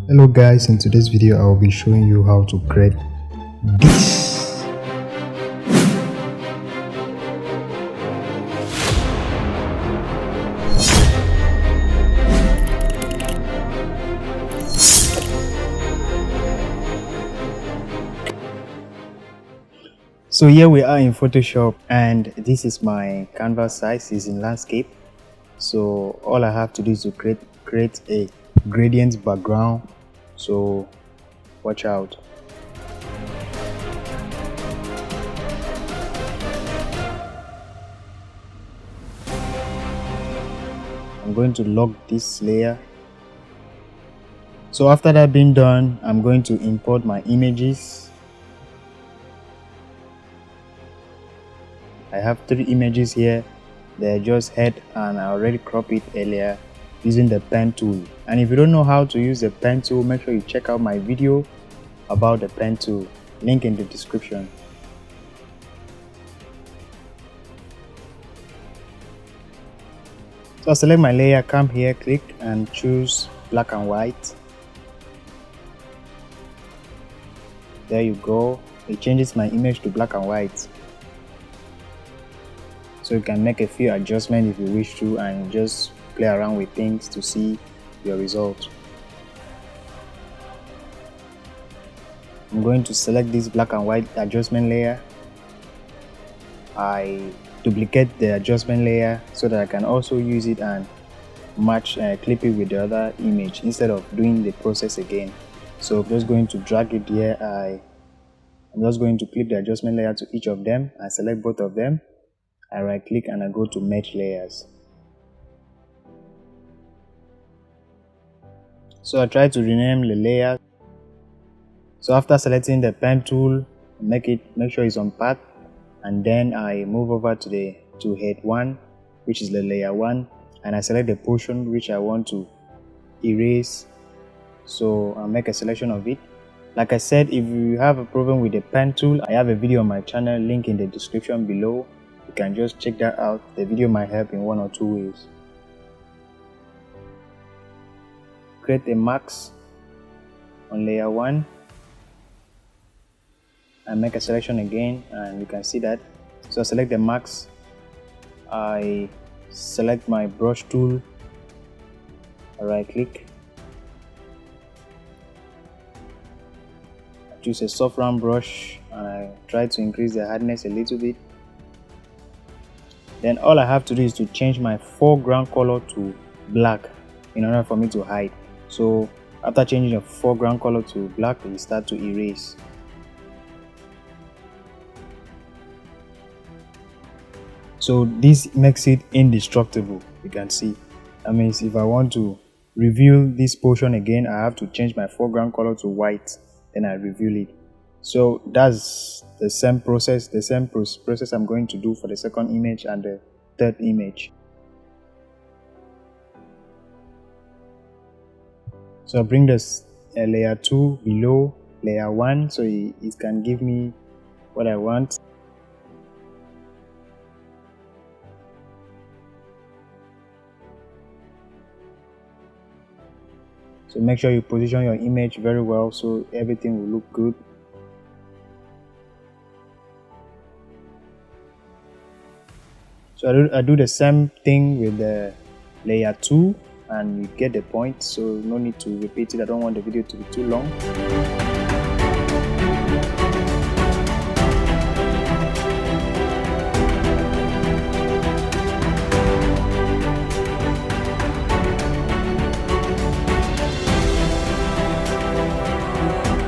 Hello guys, in today's video I will be showing you how to create this. So here we are in Photoshop and this is my canvas size, is in landscape. So all I have to do is to create a gradient background. So watch out. I'm going to lock this layer. So after that being done, I'm going to import my images. I have 3 images here. They're just head and I already cropped it earlier using the pen tool. And if you don't know how to use the pen tool, make sure you check out my video about the pen tool, link in the description. So I'll select my layer, come here, click and choose black and white. There you go. It changes my image to black and white. So you can make a few adjustments if you wish to and just play around with things to see your result. I'm going to select this black and white adjustment layer. I duplicate the adjustment layer so that I can also use it and match clip it with the other image instead of doing the process again. So I'm just going to drag it here. I'm just going to clip the adjustment layer to each of them. I select both of them. I right click and I go to merge layers. So I try to rename the layer. So after selecting the pen tool, make sure it's on path, and then I move over to head 1, which is the layer 1, and I select the portion which I want to erase. So I'll make a selection of it. Like I said, if you have a problem with the pen tool, I have a video on my channel, link in the description below. You can just check that out. The video might help in 1 or 2 ways. Create a mask on layer 1 and make a selection again, and you can see that. So I select the mask, I select my brush tool, I right click, I choose a soft round brush and I try to increase the hardness a little bit. Then all I have to do is to change my foreground color to black in order for me to hide. So after changing the foreground color to black, we start to erase. So this makes it indestructible. You can see. That means if I want to reveal this portion again, I have to change my foreground color to white, then I reveal it. So that's the same process, I'm going to do for the second image and the third image. So I bring this layer 2 below layer 1 so it can give me what I want. So make sure you position your image very well so everything will look good. So I do the same thing with the layer 2 and you get the point, so no need to repeat it. I don't want the video to be too long.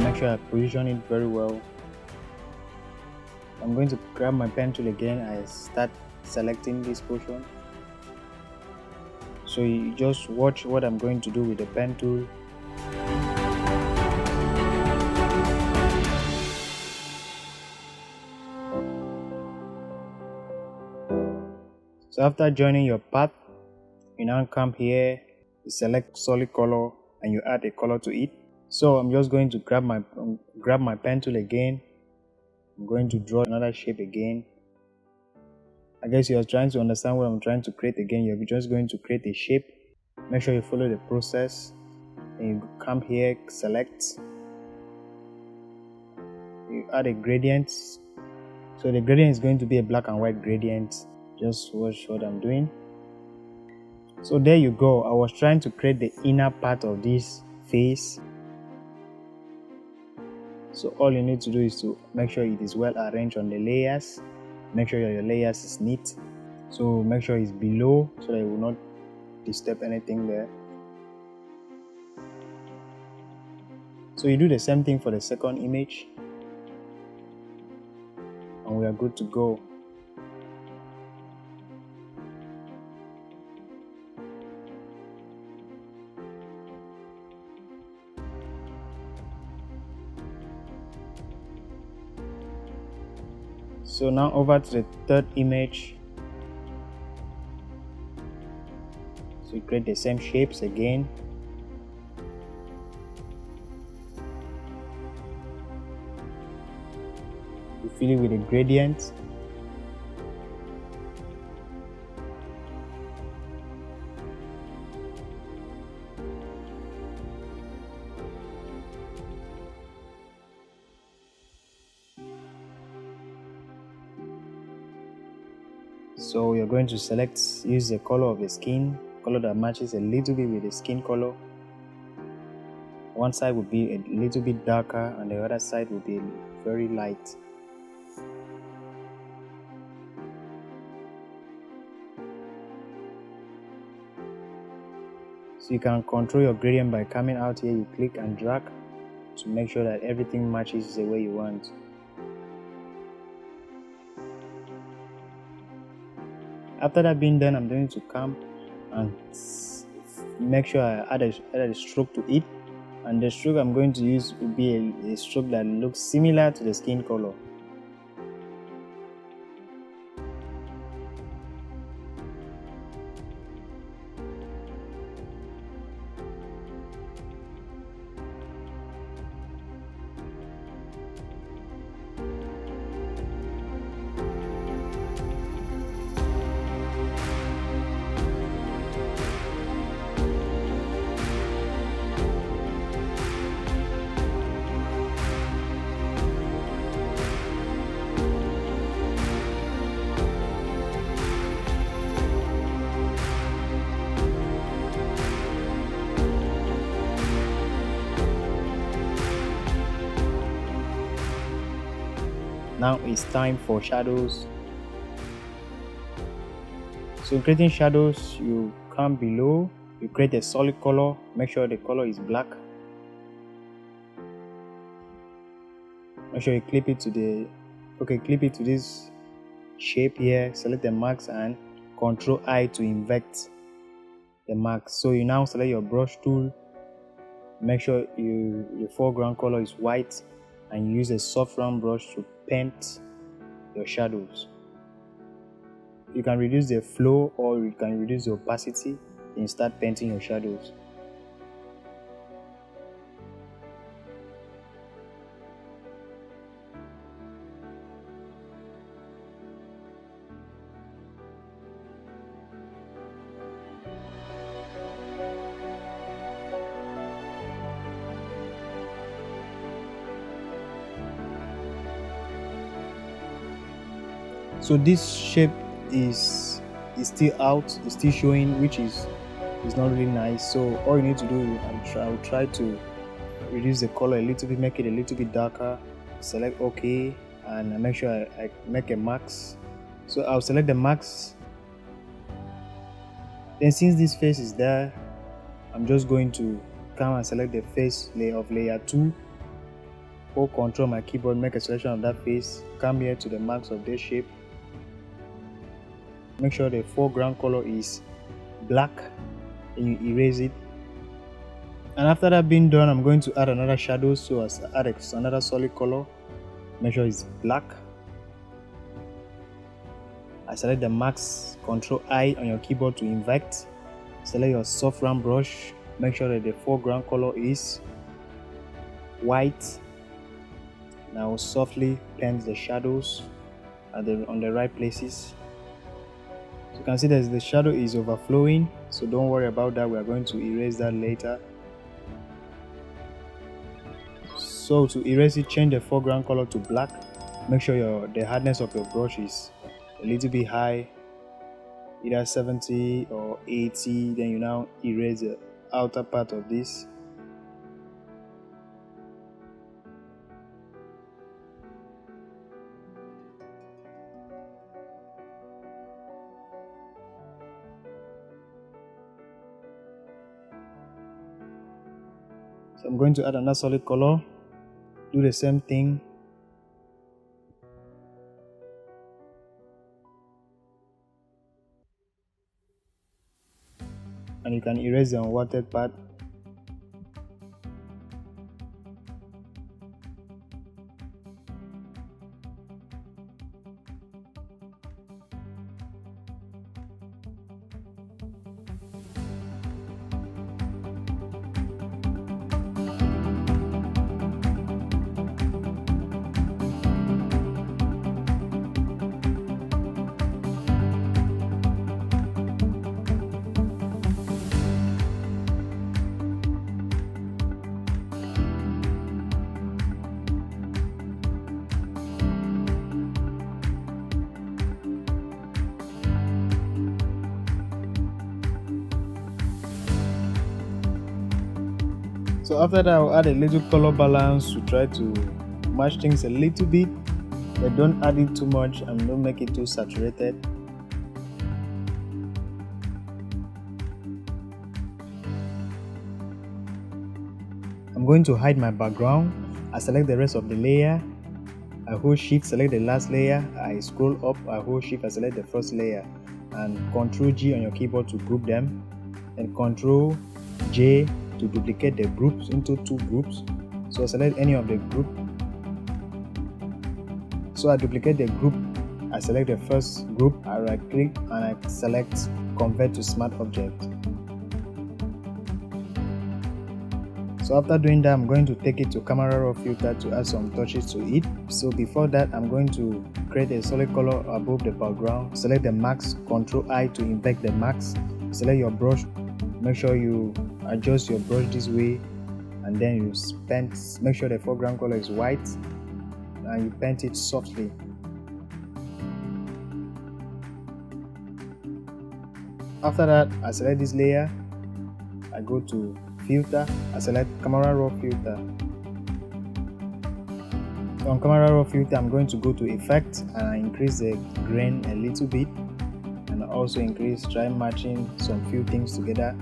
Make sure I position it very well. I'm going to grab my pen tool again. I start selecting this portion. So you just watch what I'm going to do with the pen tool. So after joining your path, you now come here, you select solid color and you add a color to it. So I'm just going to grab my pen tool again. I'm going to draw another shape again. I guess you're trying to understand what I'm trying to create again. You're just going to create a shape. Make sure you follow the process. Then you come here, select, you add a gradient. So the gradient is going to be a black and white gradient. Just watch what I'm doing. So there you go. I was trying to create the inner part of this face. So all you need to do is to make sure it is well arranged on the layers. Make sure your layers is neat. So make sure it's below so that it will not disturb anything there. So you do the same thing for the second image, and we are good to go. So now over to the third image. So you create the same shapes again. You fill it with a gradient. So you're going to use the color of the skin, color that matches a little bit with the skin color. One side will be a little bit darker and the other side will be very light. So you can control your gradient by coming out here, you click and drag to make sure that everything matches the way you want. After that being done, I'm going to come and make sure I add a stroke to it, and the stroke I'm going to use will be a stroke that looks similar to the skin color. Now it's time for shadows. So in creating shadows, you come below, you create a solid color, make sure the color is black. Make sure you clip it to this shape here, select the marks and Ctrl I to invert the marks. So you now select your brush tool, make sure your foreground color is white, and you use a soft round brush to paint your shadows. You can reduce the flow or you can reduce the opacity and start painting your shadows. So this shape is still out, it's still showing, which is not really nice. So all you need to do, I'll try to reduce the color a little bit, make it a little bit darker, select OK, and make sure I make a max. So I'll select the max. Then since this face is there, I'm just going to come and select the face layer of layer 2. Hold Ctrl my keyboard, make a selection of that face, come here to the marks of this shape. Make sure the foreground color is black and you erase it. And after that being done, I'm going to add another shadow. So I add another solid color, make sure it's black. I select the max, Ctrl I on your keyboard to invert. Select your soft round brush, make sure that the foreground color is white. Now softly paint the shadows on the right places. So you can see that the shadow is overflowing, so don't worry about that, we are going to erase that later. So to erase it, change the foreground color to black. Make sure the hardness of your brush is a little bit high, either 70 or 80. Then you now erase the outer part of this. So I'm going to add another solid color, do the same thing. And you can erase the unwanted part. So after that, I'll add a little color balance to try to match things a little bit, but don't add it too much and don't make it too saturated. I'm going to hide my background. I select the rest of the layer. I hold shift, select the last layer. I scroll up, I hold shift, I select the first layer, and Ctrl G on your keyboard to group them, and Ctrl J to duplicate the groups into 2 groups. So I select any of the group. So I duplicate the group, I select the first group, I right click and I select convert to smart object. So after doing that, I'm going to take it to Camera Raw filter to add some touches to it. So before that, I'm going to create a solid color above the background. Select the mask, Ctrl I to invert the mask. Select your brush, make sure you adjust your brush this way, and then you make sure the foreground color is white, and you paint it softly. After that, I select this layer, I go to filter, I select Camera Raw filter. On Camera Raw filter, I'm going to go to effect and I increase the grain a little bit, and also try matching some few things together.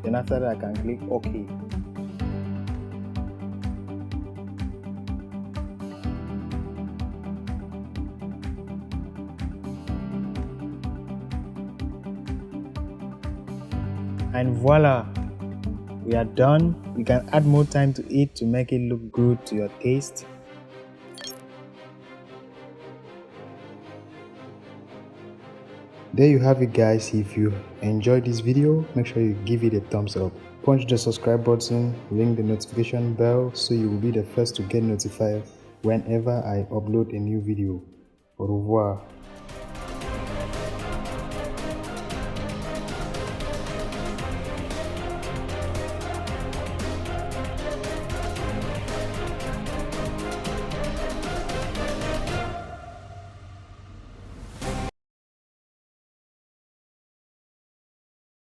Then after that, I can click OK. And voila, we are done. You can add more time to it to make it look good to your taste. There you have it, guys. If you enjoyed this video, make sure you give it a thumbs up. Punch the subscribe button, ring the notification bell so you will be the first to get notified whenever I upload a new video. Au revoir.